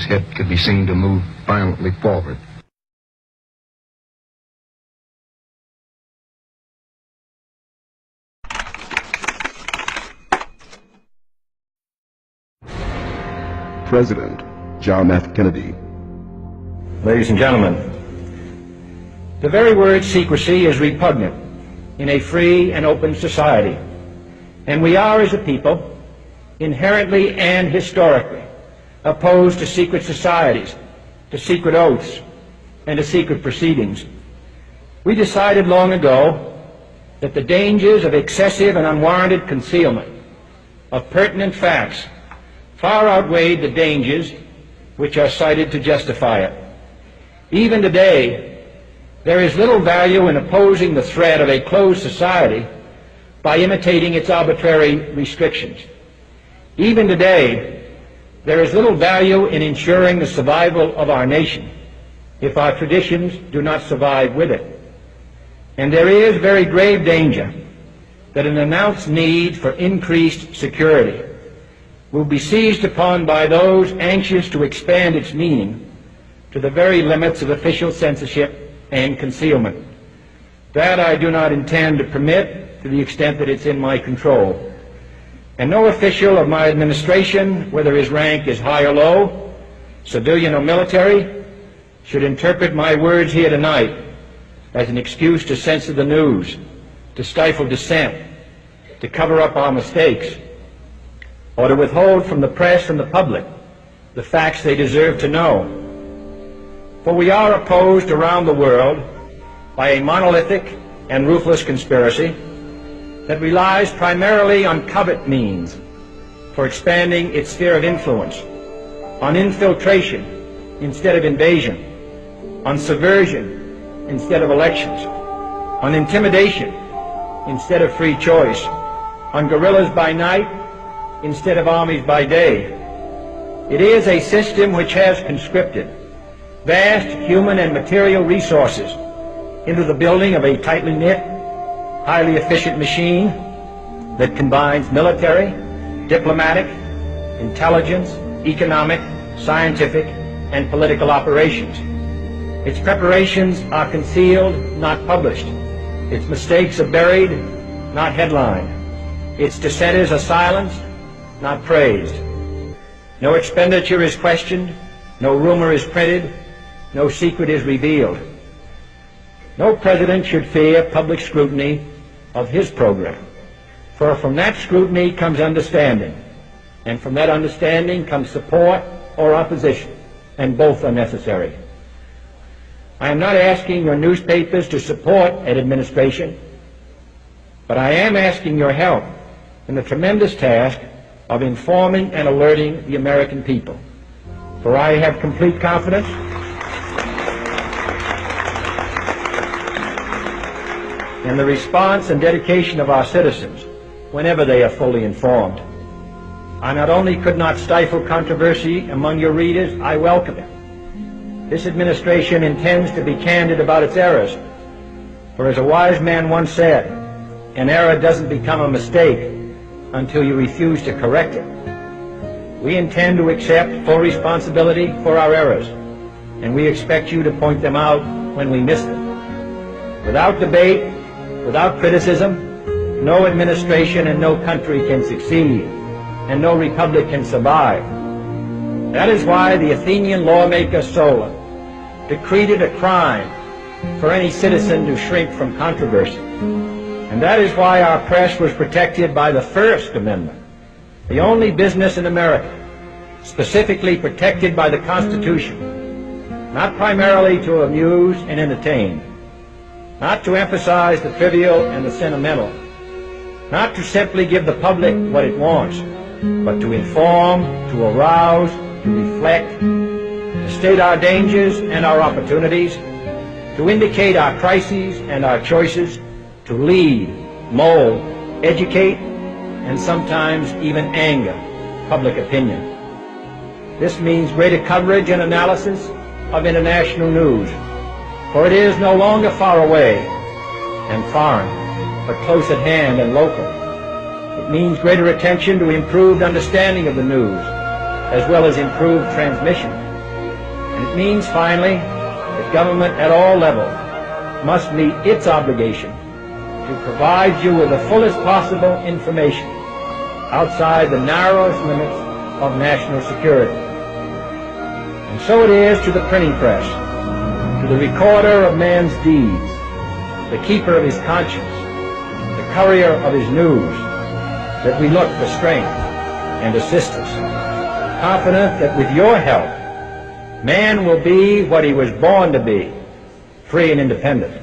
its head could be seen to move violently forward. President John F. Kennedy. Ladies and gentlemen, the very word secrecy is repugnant in a free and open society, and we are, as a people, inherently and historically opposed to secret societies, to secret oaths, and to secret proceedings. We decided long ago that the dangers of excessive and unwarranted concealment of pertinent facts far outweighed the dangers which are cited to justify it. Even today, there is little value in opposing the threat of a closed society by imitating its arbitrary restrictions. Even today, there is little value in ensuring the survival of our nation if our traditions do not survive with it. And there is very grave danger that an announced need for increased security will be seized upon by those anxious to expand its meaning to the very limits of official censorship and concealment. That I do not intend to permit to the extent that it's in my control. And no official of my administration, whether his rank is high or low, civilian or military, should interpret my words here tonight as an excuse to censor the news, to stifle dissent, to cover up our mistakes, or to withhold from the press and the public the facts they deserve to know. For we are opposed around the world by a monolithic and ruthless conspiracy that relies primarily on covert means for expanding its sphere of influence, on infiltration instead of invasion, on subversion instead of elections, on intimidation instead of free choice, on guerrillas by night instead of armies by day. It is a system which has conscripted vast human and material resources into the building of a tightly knit, highly efficient machine that combines military, diplomatic, intelligence, economic, scientific, and political operations. Its preparations are concealed, not published. Its mistakes are buried, not headlined. Its dissenters are silenced, not praised. No expenditure is questioned, no rumor is printed, no secret is revealed. No president should fear public scrutiny of his program, for from that scrutiny comes understanding, and from that understanding comes support or opposition, and both are necessary. I am not asking your newspapers to support an administration, but I am asking your help in the tremendous task of informing and alerting the American people. For I have complete confidence in the response and dedication of our citizens whenever they are fully informed. I not only could not stifle controversy among your readers, I welcome it. This administration intends to be candid about its errors, for as a wise man once said, an error doesn't become a mistake until you refuse to correct it. We intend to accept full responsibility for our errors, and we expect you to point them out when we miss them. Without debate, without criticism, no administration and no country can succeed, and no republic can survive. That is why the Athenian lawmaker Solon decreed it a crime for any citizen to shrink from controversy. And that is why our press was protected by the First Amendment, the only business in America specifically protected by the Constitution, not primarily to amuse and entertain, not to emphasize the trivial and the sentimental, not to simply give the public what it wants, but to inform, to arouse, to reflect, to state our dangers and our opportunities, to indicate our crises and our choices, to lead, mold, educate, and sometimes even anger public opinion. This means greater coverage and analysis of international news, for it is no longer far away and foreign, but close at hand and local. It means greater attention to improved understanding of the news, as well as improved transmission. And it means, finally, that government at all levels must meet its obligation to provide you with the fullest possible information outside the narrowest limits of national security. And so it is to the printing press, to the recorder of man's deeds, the keeper of his conscience, the courier of his news, that we look for strength and assistance, confident that with your help, man will be what he was born to be, free and independent.